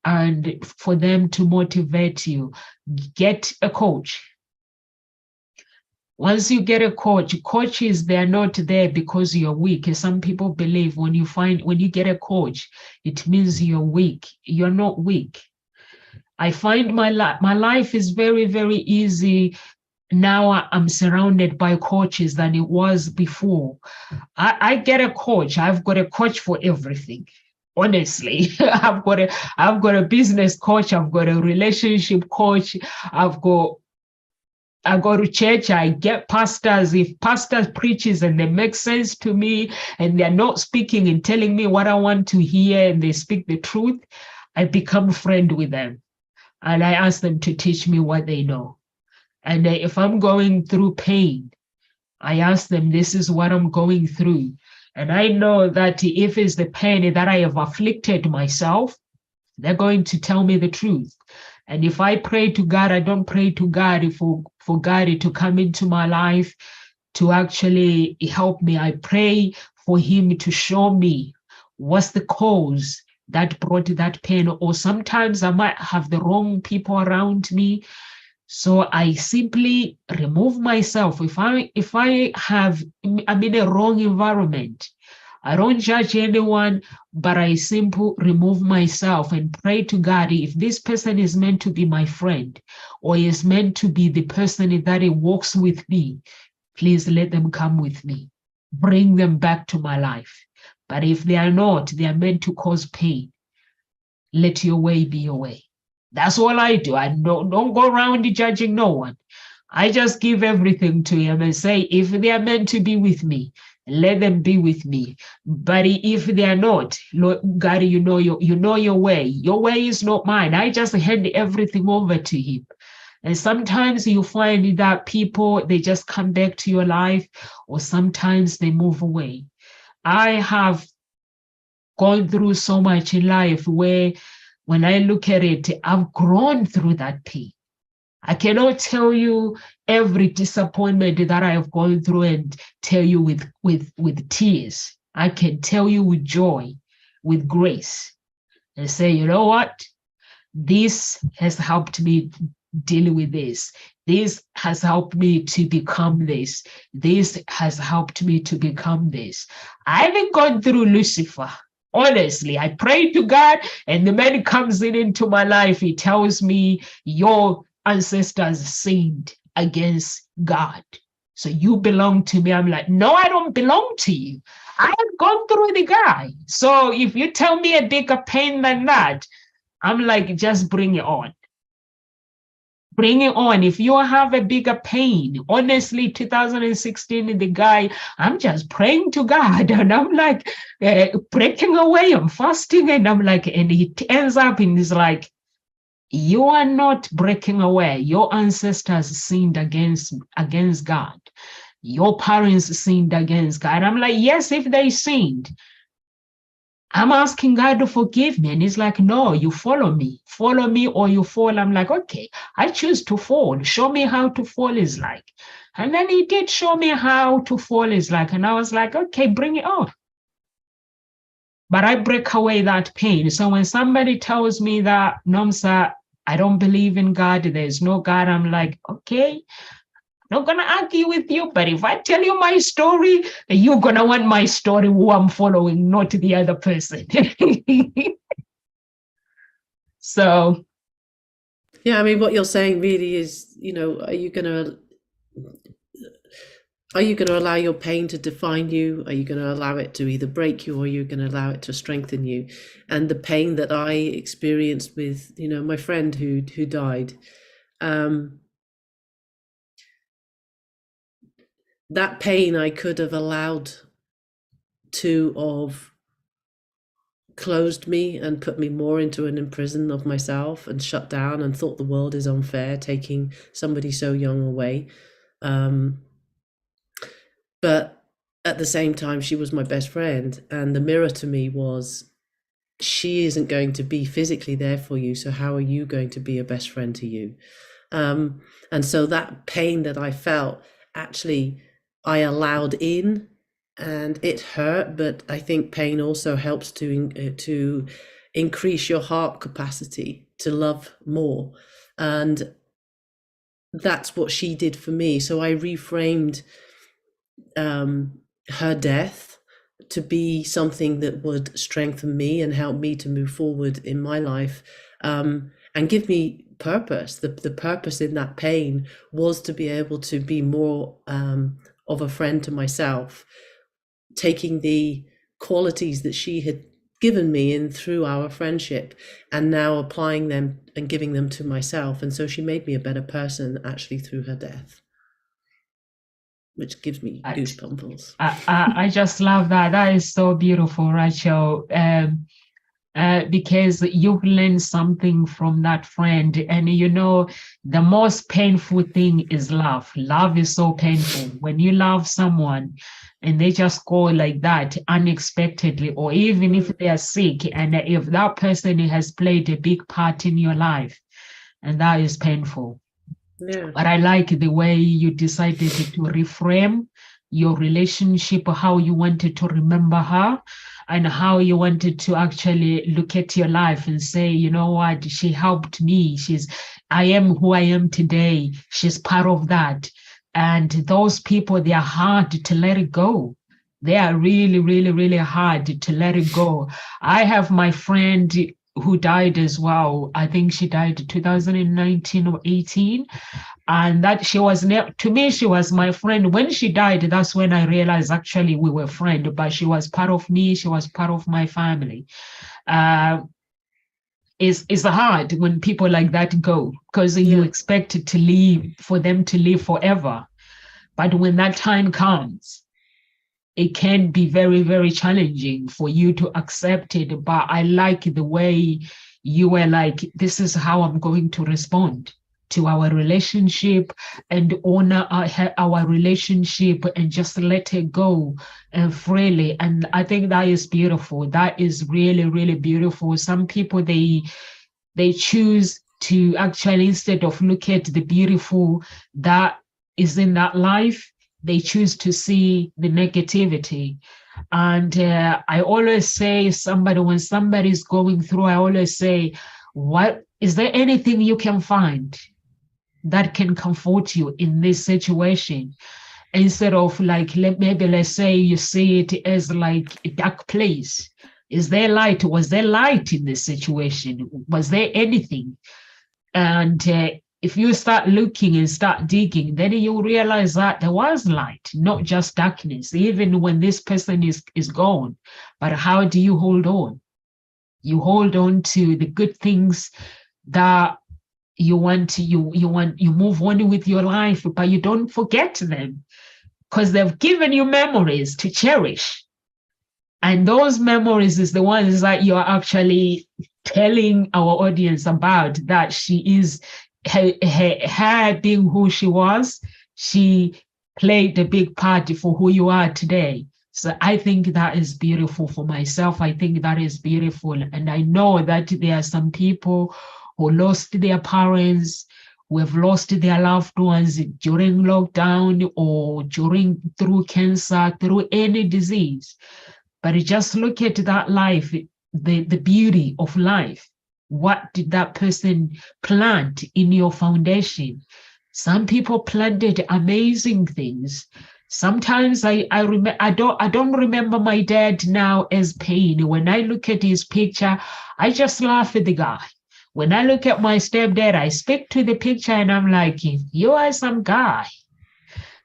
and for them to motivate you, get a coach. Once you get a coach, coaches, they're not there because you're weak. Some people believe when you get a coach, it means you're weak. You're not weak. I find my life is very, very easy. Now I'm surrounded by coaches than it was before. I get a coach. I've got a coach for everything. Honestly, I've got a business coach, I've got a relationship coach, I've got I go to church, I get pastors. If pastors preaches and they make sense to me and they're not speaking and telling me what I want to hear and they speak the truth, I become a friend with them. And I ask them to teach me what they know. And if I'm going through pain, I ask them, this is what I'm going through. And I know that if it's the pain that I have afflicted myself, they're going to tell me the truth. And if I pray to God, I don't pray to God for God to come into my life to actually help me. I pray for him to show me what's the cause that brought that pain. Or sometimes I might have the wrong people around me. So I simply remove myself. If I'm in a wrong environment, I don't judge anyone, but I simply remove myself and pray to God. If this person is meant to be my friend or is meant to be the person that he walks with me, please let them come with me. Bring them back to my life. But if they are not, they are meant to cause pain. Let your way be your way. That's all I do. I don't go around judging no one. I just give everything to him and say, if they are meant to be with me, let them be with me. But if they are not, Lord God, you know your way. Your way is not mine. I just hand everything over to him. And sometimes you find that people, they just come back to your life, or sometimes they move away. I have gone through so much in life where when I look at it, I've grown through that pain. I cannot tell you every disappointment that I have gone through and tell you with tears. I can tell you with joy, with grace, and say, you know what? This has helped me deal with this. This has helped me to become this. This has helped me to become this. I haven't gone through Lucifer. Honestly, I pray to God, and the man comes into my life. He tells me, your ancestors sinned against God, so you belong to me. I'm like, no, I don't belong to you. I have gone through the guy. So if you tell me a bigger pain than that, I'm like, just bring it on. Bring it on. If you have a bigger pain, honestly, 2016, the guy, I'm just praying to God and I'm like breaking away. I'm fasting and I'm like, and he ends up and he's like, you are not breaking away. Your ancestors sinned against God. Your parents sinned against God. I'm like, yes, if they sinned, I'm asking God to forgive me. And he's like, no, you follow me or you fall. I'm like, okay, I choose to fall. Show me how to fall is like. And then he did show me how to fall is like. And I was like, okay, bring it on. But I break away that pain. So when somebody tells me that, Nomsa, I don't believe in God, there's no God, I'm like, okay, not going to argue with you, but if I tell you my story, you're going to want my story who I'm following, not the other person. So. Yeah, I mean, what you're saying really is, are you going to allow your pain to define you? Are you going to allow it to either break you, or are you going to allow it to strengthen you? And the pain that I experienced with, my friend who died, that pain I could have allowed to have closed me and put me more into an imprison of myself and shut down and thought the world is unfair, taking somebody so young away. But at the same time, she was my best friend. And the mirror to me was, she isn't going to be physically there for you. So how are you going to be a best friend to you? And so that pain that I felt, actually, I allowed in, and it hurt. But I think pain also helps to increase your heart capacity to love more. And that's what she did for me. So I reframed her death to be something that would strengthen me and help me to move forward in my life, and give me purpose. The purpose in that pain was to be able to be more of a friend to myself, taking the qualities that she had given me in through our friendship, and now applying them and giving them to myself. And so she made me a better person actually through her death, which gives me I, goosebumps. I just love that. That is so beautiful, Rachel. Because you've learned something from that friend. And you know, the most painful thing is love. Love is so painful. When you love someone and they just go like that unexpectedly, or even if they are sick, and if that person has played a big part in your life, and that is painful. Yeah. But I like the way you decided to reframe your relationship, how you wanted to remember her, and how you wanted to actually look at your life and say, you know what, she helped me. I am who I am today. She's part of that. And those people, they are hard to let it go. They are really, really, really hard to let it go. I have my friend who died as well. I think she died 2019 or 18, and that she was to me, she was my friend. When she died, that's when I realized actually we were friends, but she was part of me, she was part of my family. It's hard when people like that go, because you Yeah. expect it to live, for them to live forever, but when that time comes, it can be very, very challenging for you to accept it. But I like the way you were like, this is how I'm going to respond to our relationship, and honor our relationship, and just let it go and freely. And I think that is beautiful. That is really, really beautiful. Some people, they choose to actually, instead of look at the beautiful that is in that life, they choose to see the negativity. And I always say, when somebody's going through, I always say, what is there anything you can find that can comfort you in this situation? Instead of like, maybe let's say you see it as like a dark place. Is there light? Was there light in this situation? Was there anything? And if you start looking and start digging, then you realize that there was light, not just darkness, even when this person is gone. But how do you hold on? You hold on to the good things that you want to, you move on with your life, but you don't forget them, because they've given you memories to cherish. And those memories is the ones that you're actually telling our audience about, that she is, her being who she was, she played a big part for who you are today. So I think that is beautiful for myself. I think that is beautiful. And I know that there are some people who lost their parents, who have lost their loved ones during lockdown, or through cancer, through any disease. But just look at that life, the beauty of life. What did that person plant in your foundation? Some people planted amazing things. Sometimes I don't remember my dad now as pain. When I look at his picture, I just laugh at the guy. When I look at my stepdad, I speak to the picture and I'm like, you are some guy.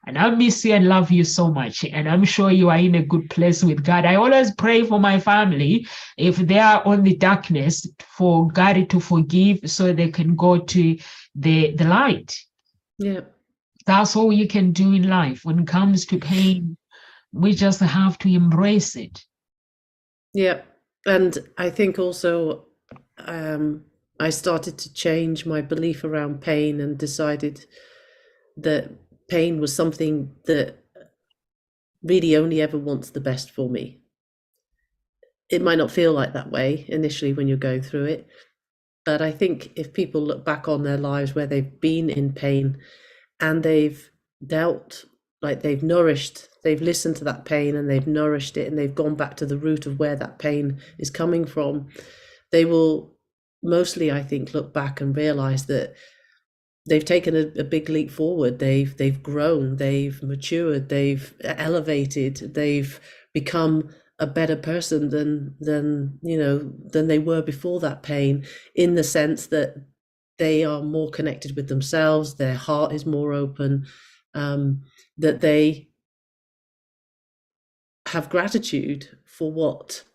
And I miss you and love you so much. And I'm sure you are in a good place with God. I always pray for my family, if they are on the darkness, for God to forgive so they can go to the light. Yeah. That's all you can do in life. When it comes to pain, we just have to embrace it. Yeah. And I think also I started to change my belief around pain, and decided that pain was something that really only ever wants the best for me. It might not feel like that way initially when you're going through it, but I think if people look back on their lives where they've been in pain, and they've dealt, like they've listened to that pain and they've nourished it, and they've gone back to the root of where that pain is coming from, they will mostly, I think, look back and realize that they've taken a big leap forward. They've grown, they've matured, they've elevated, they've become a better person than they were before that pain, in the sense that they are more connected with themselves, their heart is more open, that they have gratitude for what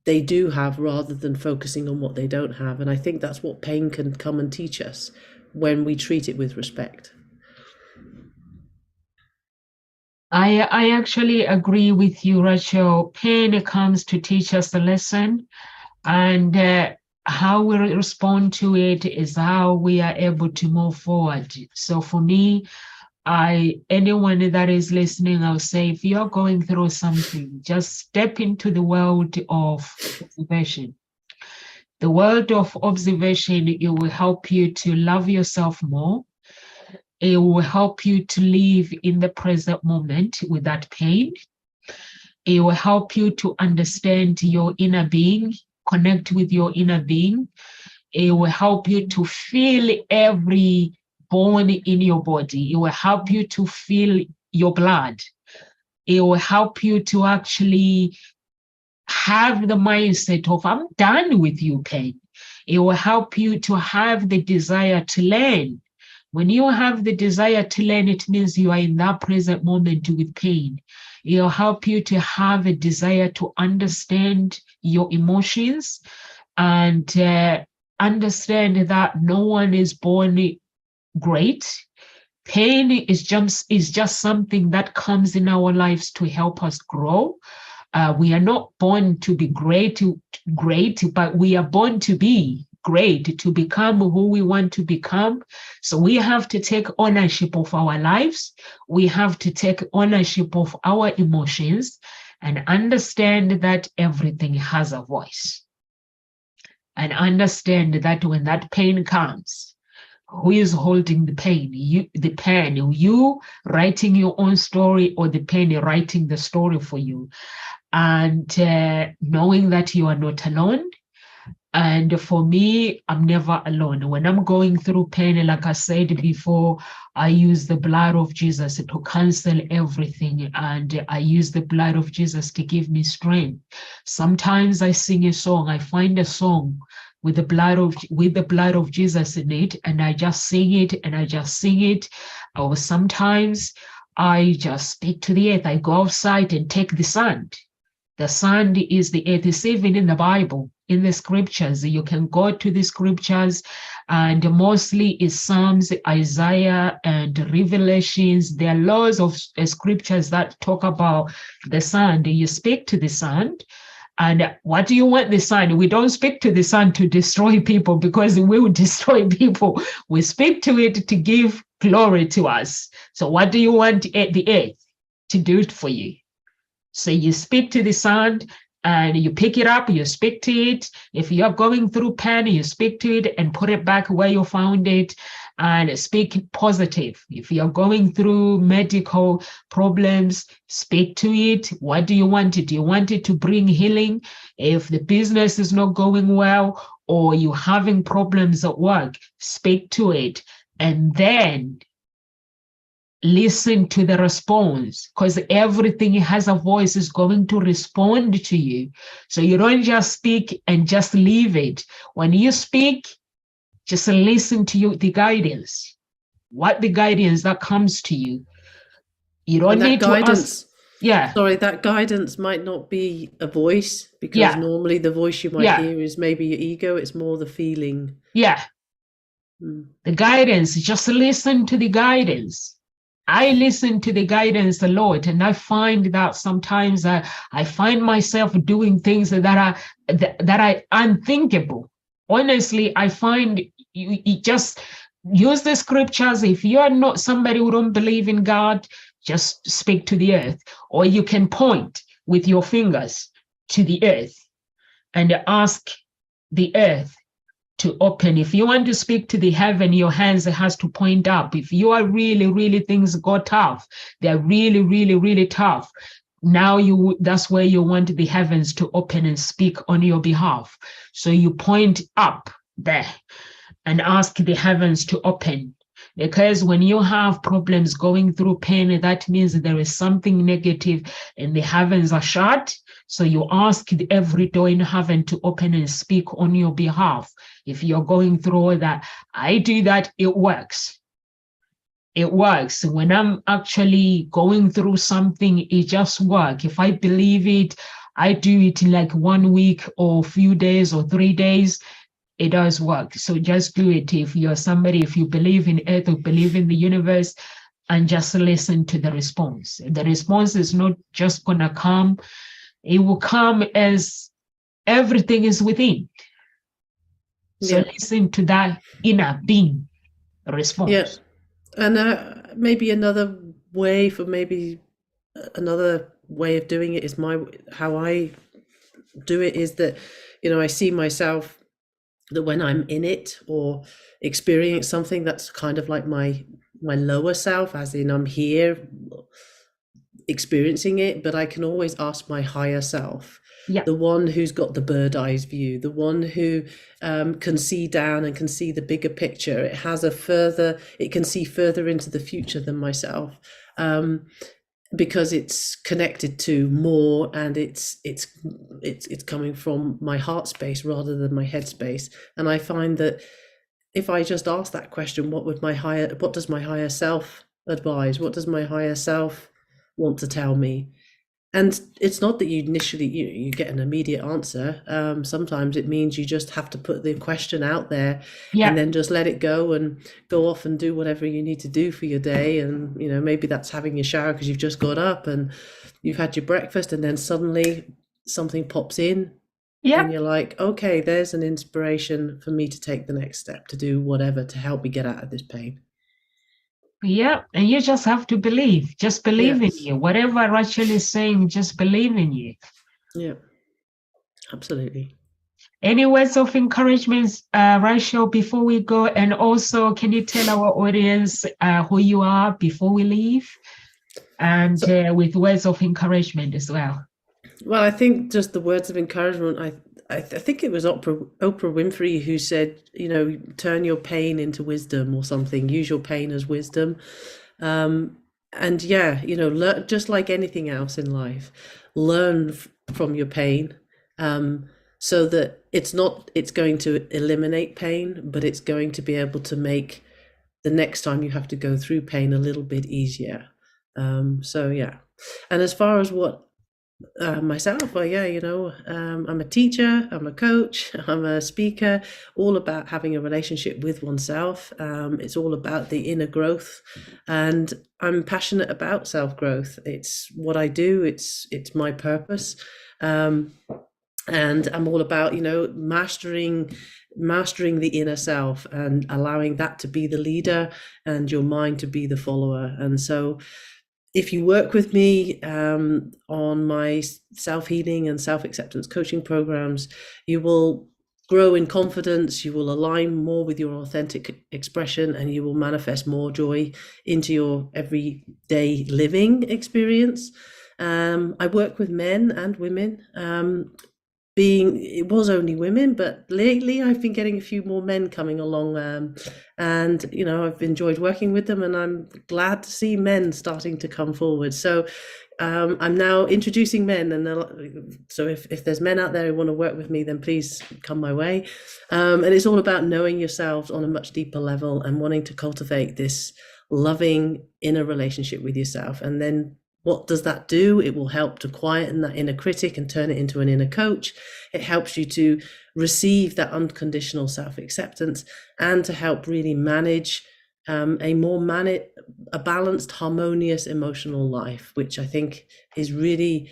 they do have, rather than focusing on what they don't have. And I think that's what pain can come and teach us when we treat it with respect. I actually agree with you, Rachel. Pain comes to teach us a lesson, and how we respond to it is how we are able to move forward. So for me, anyone that is listening, I'll say, if you're going through something, just step into the world of observation. The world of observation, it will help you to love yourself more. It will help you to live in the present moment without pain. It will help you to understand your inner being, connect with your inner being. It will help you to feel every bone in your body. It will help you to feel your blood. It will help you to actually have the mindset of, I'm done with you, pain. It will help you to have the desire to learn. When you have the desire to learn, it means you are in that present moment with pain. It will help you to have a desire to understand your emotions and understand that no one is born great. Pain is just something that comes in our lives to help us grow. We are not born to be great, but we are born to be great, to become who we want to become. So we have to take ownership of our lives. We have to take ownership of our emotions and understand that everything has a voice. And understand that when that pain comes, who is holding the pain? You writing your own story, or the pain writing the story for you? And knowing that you are not alone. And for me, I'm never alone. When I'm going through pain, like I said before, I use the blood of Jesus to cancel everything. And I use the blood of Jesus to give me strength. Sometimes I sing a song. I find a song with the blood of Jesus in it, and I just sing it, and I just sing it. Or sometimes I just speak to the earth. I go outside and take the sand. The sand is the earth. It's even in the Bible, in the scriptures. You can go to the scriptures, and mostly it's Psalms, Isaiah, and Revelations. There are lots of scriptures that talk about the sand. You speak to the sand. And what do you want the sun? We don't speak to the sun to destroy people, because we will destroy people. We speak to it to give glory to us. So what do you want the earth to do it for you? So you speak to the sand and you pick it up, you speak to it. If you're going through pain, you speak to it and put it back where you found it and speak positive. If you're going through medical problems, speak to it. What do you want it? Do you want it to bring healing? If the business is not going well, or you're having problems at work, speak to it. And then listen to the response, because everything has a voice is going to respond to you. So you don't just speak and just leave it. When you speak, just listen to the guidance. What the guidance that comes to you. You don't need to ask. Yeah. Sorry, that guidance might not be a voice, because normally the voice you might hear is maybe your ego. It's more the feeling. Yeah. The guidance, just listen to the guidance. I listen to the guidance a lot, and I find that sometimes I find myself doing things that are unthinkable. Honestly, I find you just use the scriptures. If you are not somebody who don't believe in God, just speak to the earth, or you can point with your fingers to the earth and ask the earth to open. If you want to speak to the heaven, your hands has to point up. If you are really things got tough, they're really tough. Now that's where you want the heavens to open and speak on your behalf. So you point up there and ask the heavens to open. Because when you have problems going through pain, that means there is something negative and the heavens are shut. So you ask every door in heaven to open and speak on your behalf. If you're going through all that, I do that, it works. It works. When I'm actually going through something, it just works. If I believe it, I do it in like 1 week or few days or 3 days. It does work. So just do it if you're somebody, if you believe in earth or believe in the universe, and just listen to the response. The response is not just gonna come, it will come as everything is within. So listen to that inner being response. Yes. And maybe another way of doing it is how I do it is that, I see myself that when I'm in it or experience something that's kind of like my lower self, as in I'm here experiencing it, but I can always ask my higher self, the one who's got the bird eyes view, the one who can see down and can see the bigger picture. It can see further into the future than myself, because it's connected to more, and it's coming from my heart space rather than my head space. And I find that if I just ask that question, what does my higher self advise? What does my higher self want to tell me? And it's not that you initially you get an immediate answer. Sometimes it means you just have to put the question out there, and then just let it go and go off and do whatever you need to do for your day. And maybe that's having your shower because you've just got up and you've had your breakfast, and then suddenly something pops in, and you're like, okay, there's an inspiration for me to take the next step, to do whatever to help me get out of this pain. Yeah, and you just have to believe. Just believe in you. Whatever Rachel is saying, just believe in you. Yeah, absolutely. Any words of encouragement, Rachel, before we go? And also, can you tell our audience who you are before we leave? And with words of encouragement as well. Well, I think just the words of encouragement, I think it was Oprah Winfrey who said, turn your pain into wisdom or something, use your pain as wisdom. And learn, just like anything else in life, learn from your pain, so that it's going to eliminate pain, but it's going to be able to make the next time you have to go through pain a little bit easier. And as far as what myself, I'm a teacher, I'm a coach, I'm a speaker, all about having a relationship with oneself. It's all about the inner growth, and I'm passionate about self-growth. It's what I do, it's my purpose, and I'm all about mastering the inner self and allowing that to be the leader and your mind to be the follower. And so if you work with me on my self-healing and self-acceptance coaching programs, you will grow in confidence, you will align more with your authentic expression, and you will manifest more joy into your everyday living experience. I work with men and women. It was only women, but lately I've been getting a few more men coming along, and I've enjoyed working with them, and I'm glad to see men starting to come forward. So I'm now introducing men, and so if there's men out there who want to work with me, then please come my way. And it's all about knowing yourselves on a much deeper level and wanting to cultivate this loving inner relationship with yourself. And then what does that do? It will help to quieten that inner critic and turn it into an inner coach. It helps you to receive that unconditional self-acceptance and to help really manage a balanced, harmonious emotional life, which I think is really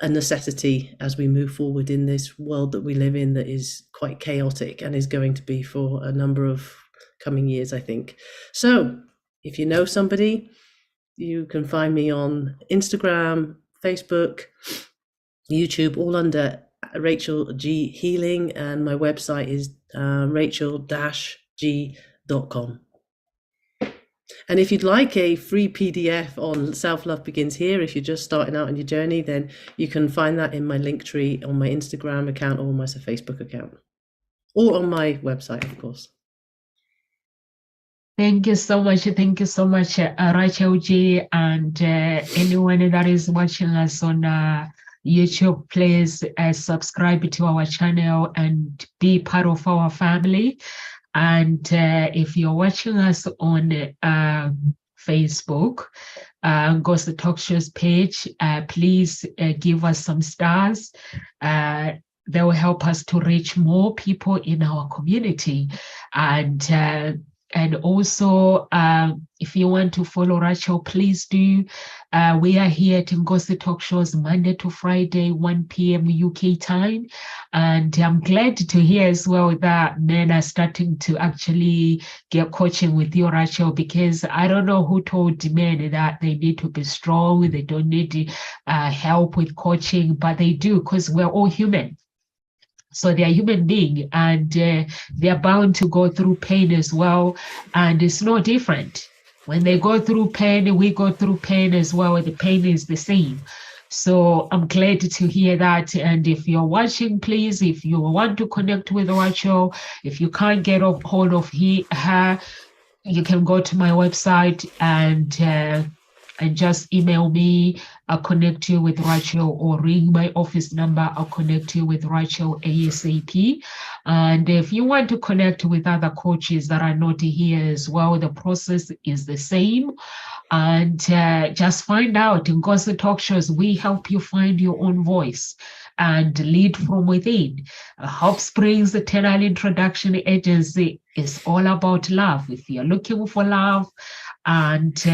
a necessity as we move forward in this world that we live in, that is quite chaotic and is going to be for a number of coming years, I think. So if you know somebody, you can find me on Instagram, Facebook, YouTube, all under Rachel G Healing, and my website is rachel-g.com. And if you'd like a free PDF on Self-Love Begins Here, if you're just starting out on your journey, then you can find that in my Linktree on my Instagram account or my Facebook account, or on my website, of course. Thank you so much. Thank you so much, Rachel G. And anyone that is watching us on YouTube, please subscribe to our channel and be part of our family. And if you're watching us on Facebook, Ngozi Talk Shows page. Please give us some stars. That will help us to reach more people in our community. And also, if you want to follow Rachel, please do. We are here at Ngozi Talk Shows Monday to Friday, 1 p.m. UK time. And I'm glad to hear as well that men are starting to actually get coaching with you, Rachel, because I don't know who told men that they need to be strong, they don't need help with coaching, but they do, because we're all human. So they are human beings, and they are bound to go through pain as well. And it's no different. When they go through pain, we go through pain as well. The pain is the same. So I'm glad to hear that. And if you're watching, please, if you want to connect with Rachel, if you can't get a hold of her, you can go to my website and just email me. I'll connect you with Rachel, or ring my office number. I'll connect you with Rachel ASAP. And if you want to connect with other coaches that are not here as well, the process is the same. And just find out. In Ngozi Talk Shows, we help you find your own voice and lead from within. Hope Springs Eternal Introduction Agency is all about love. If you're looking for love, and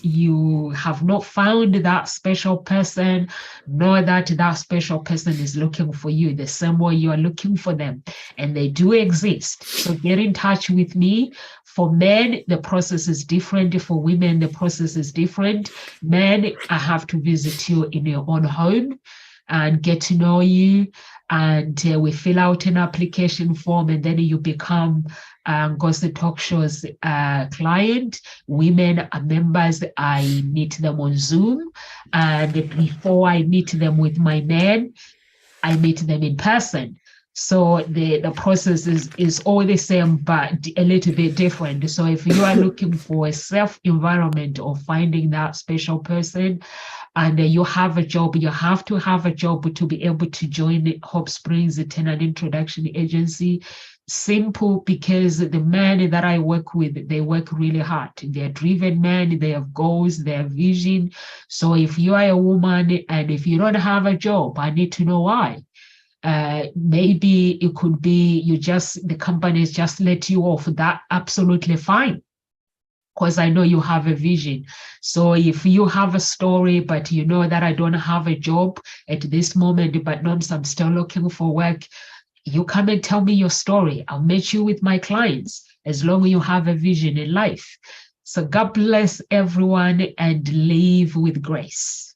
you have not found that special person, know that that special person is looking for you the same way you are looking for them, and they do exist. So get in touch with me. For men, the process is different. For women, the process is different. Men, I have to visit you in your own home and get to know you, and we fill out an application form, and then you become Ngozi Talk Shows client. Women are members. I meet them on Zoom, and before I meet them with my men, I meet them in person. So the process is all the same, but a little bit different. So if you are looking for a safe environment of finding that special person, and you have a job, you have to have a job to be able to join the Hope Springs Eternal Introduction Agency. Simple, because the men that I work with, they work really hard. They're driven men, they have goals, they have vision. So if you are a woman and if you don't have a job, I need to know why. Maybe it could be the companies just let you off. That absolutely fine, because I know you have a vision. So if you have a story, but you know that I don't have a job at this moment, but no, I'm still looking for work, you come and tell me your story. I'll match you with my clients, as long as you have a vision in life. So God bless everyone, and live with grace.